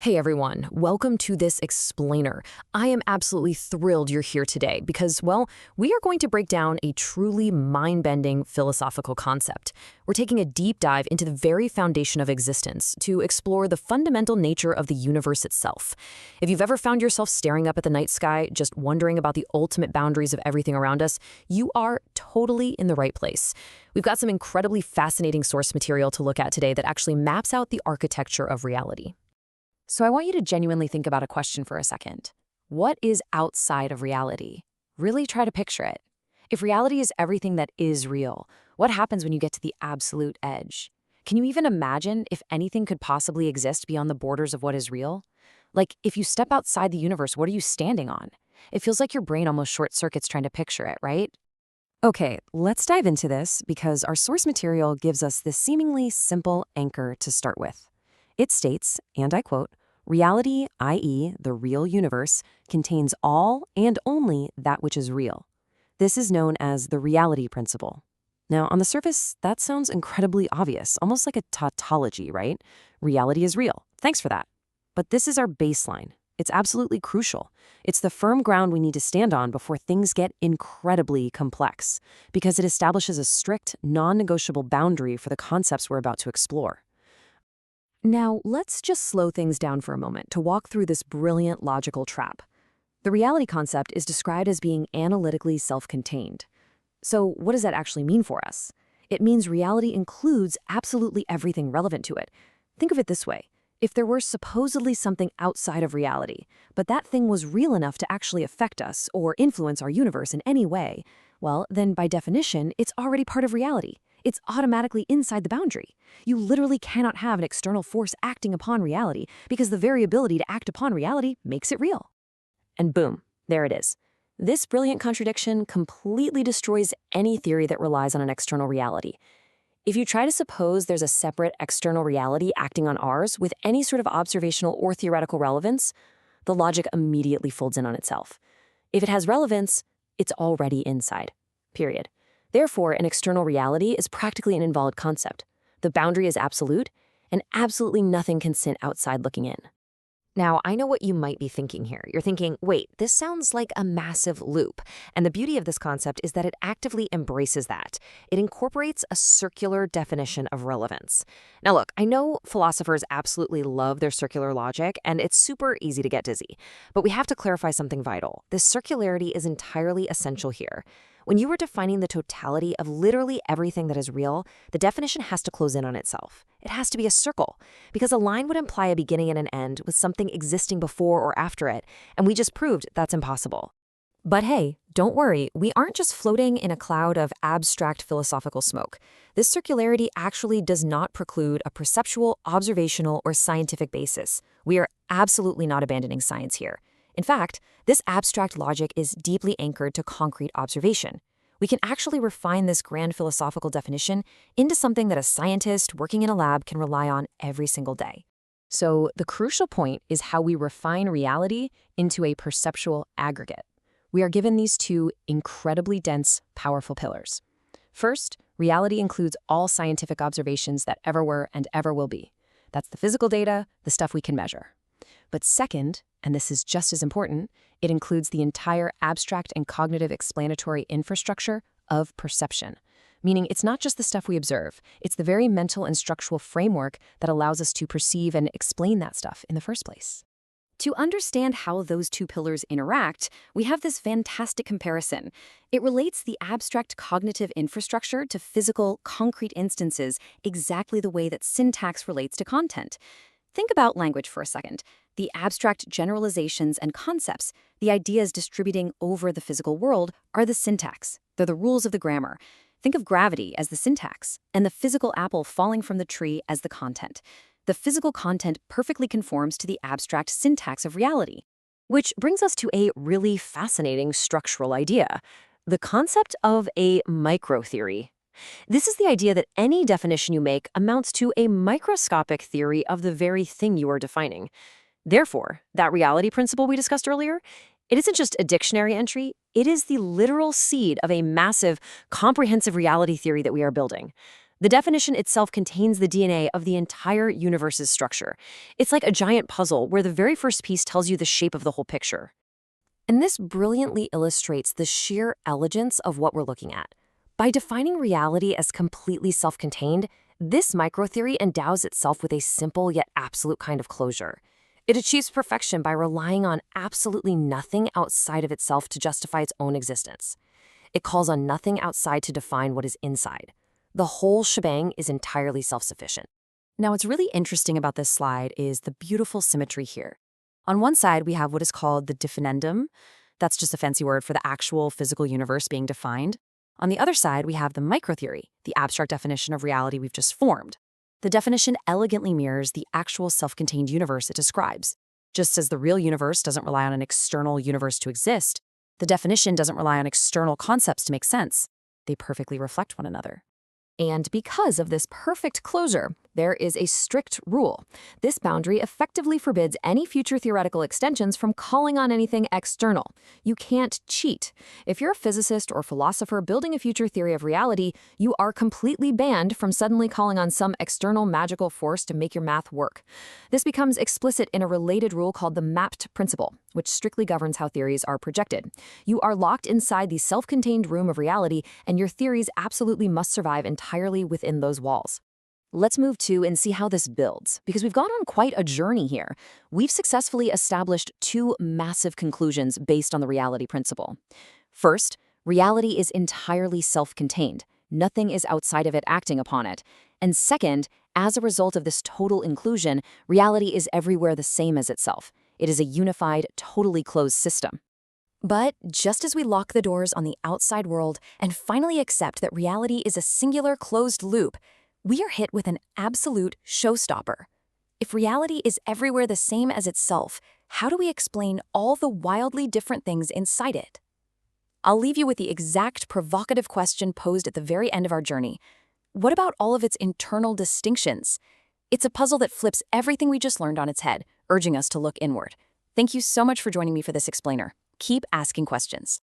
Hey everyone, welcome to this explainer. I am absolutely thrilled you're here today because, well, we are going to break down a truly mind-bending philosophical concept. We're taking a deep dive into the very foundation of existence to explore the fundamental nature of the universe itself. If you've ever found yourself staring up at the night sky, just wondering about the ultimate boundaries of everything around us, you are totally in the right place. We've got some incredibly fascinating source material to look at today that actually maps out the architecture of reality. So I want you to genuinely think about a question for a second. What is outside of reality? Really try to picture it. If reality is everything that is real, what happens when you get to the absolute edge? Can you even imagine if anything could possibly exist beyond the borders of what is real? Like, if you step outside the universe, what are you standing on? It feels like your brain almost short circuits trying to picture it, right? Okay, let's dive into this because our source material gives us this seemingly simple anchor to start with. It states, and I quote, "Reality, i.e., the real universe, contains all and only that which is real. This is known as the reality principle." Now, on the surface, that sounds incredibly obvious, almost like a tautology, right? Reality is real. Thanks for that. But this is our baseline. It's absolutely crucial. It's the firm ground we need to stand on before things get incredibly complex, because it establishes a strict, non-negotiable boundary for the concepts we're about to explore. Now, let's just slow things down for a moment to walk through this brilliant logical trap. The reality concept is described as being analytically self-contained. So what does that actually mean for us? It means reality includes absolutely everything relevant to it. Think of it this way. If there were supposedly something outside of reality, but that thing was real enough to actually affect us or influence our universe in any way, well, then by definition, it's already part of reality. It's automatically inside the boundary. You literally cannot have an external force acting upon reality because the very ability to act upon reality makes it real. And boom, there it is. This brilliant contradiction completely destroys any theory that relies on an external reality. If you try to suppose there's a separate external reality acting on ours with any sort of observational or theoretical relevance, the logic immediately folds in on itself. If it has relevance, it's already inside. Period. Therefore, an external reality is practically an invalid concept. The boundary is absolute, and absolutely nothing can sit outside looking in. Now, I know what you might be thinking here. You're thinking, wait, this sounds like a massive loop. And the beauty of this concept is that it actively embraces that. It incorporates a circular definition of relevance. Now, look, I know philosophers absolutely love their circular logic, and it's super easy to get dizzy. But we have to clarify something vital. This circularity is entirely essential here. When you are defining the totality of literally everything that is real, the definition has to close in on itself. It has to be a circle, because a line would imply a beginning and an end with something existing before or after it, and we just proved that's impossible. But hey, don't worry, we aren't just floating in a cloud of abstract philosophical smoke. This circularity actually does not preclude a perceptual, observational, or scientific basis. We are absolutely not abandoning science here. In fact, this abstract logic is deeply anchored to concrete observation. We can actually refine this grand philosophical definition into something that a scientist working in a lab can rely on every single day. So the crucial point is how we refine reality into a perceptual aggregate. We are given these two incredibly dense, powerful pillars. First, reality includes all scientific observations that ever were and ever will be. That's the physical data, the stuff we can measure. But second, and this is just as important, it includes the entire abstract and cognitive explanatory infrastructure of perception. Meaning it's not just the stuff we observe, it's the very mental and structural framework that allows us to perceive and explain that stuff in the first place. To understand how those two pillars interact, we have this fantastic comparison. It relates the abstract cognitive infrastructure to physical, concrete instances exactly the way that syntax relates to content. Think about language for a second. The abstract generalizations and concepts, the ideas distributing over the physical world, are the syntax. They're the rules of the grammar. Think of gravity as the syntax, and the physical apple falling from the tree as the content. The physical content perfectly conforms to the abstract syntax of reality. Which brings us to a really fascinating structural idea, the concept of a microtheory. This is the idea that any definition you make amounts to a microscopic theory of the very thing you are defining. Therefore, that reality principle we discussed earlier, it isn't just a dictionary entry, it is the literal seed of a massive, comprehensive reality theory that we are building. The definition itself contains the DNA of the entire universe's structure. It's like a giant puzzle where the very first piece tells you the shape of the whole picture. And this brilliantly illustrates the sheer elegance of what we're looking at. By defining reality as completely self-contained, this microtheory endows itself with a simple yet absolute kind of closure. It achieves perfection by relying on absolutely nothing outside of itself to justify its own existence. It calls on nothing outside to define what is inside. The whole shebang is entirely self-sufficient. Now, what's really interesting about this slide is the beautiful symmetry here. On one side, we have what is called the diffinendum. That's just a fancy word for the actual physical universe being defined. On the other side, we have the microtheory, the abstract definition of reality we've just formed. The definition elegantly mirrors the actual self-contained universe it describes. Just as the real universe doesn't rely on an external universe to exist, the definition doesn't rely on external concepts to make sense. They perfectly reflect one another. And because of this perfect closure, there is a strict rule. This boundary effectively forbids any future theoretical extensions from calling on anything external. You can't cheat. If you're a physicist or philosopher building a future theory of reality, you are completely banned from suddenly calling on some external magical force to make your math work. This becomes explicit in a related rule called the mapped principle, which strictly governs how theories are projected. You are locked inside the self-contained room of reality, and your theories absolutely must survive entirely within those walls. Let's move to and see how this builds, because we've gone on quite a journey here. We've successfully established two massive conclusions based on the reality principle. First, reality is entirely self-contained. Nothing is outside of it acting upon it. And second, as a result of this total inclusion, reality is everywhere the same as itself. It is a unified, totally closed system. But just as we lock the doors on the outside world and finally accept that reality is a singular closed loop, we are hit with an absolute showstopper. If reality is everywhere the same as itself, how do we explain all the wildly different things inside it? I'll leave you with the exact provocative question posed at the very end of our journey. What about all of its internal distinctions? It's a puzzle that flips everything we just learned on its head, urging us to look inward. Thank you so much for joining me for this explainer. Keep asking questions.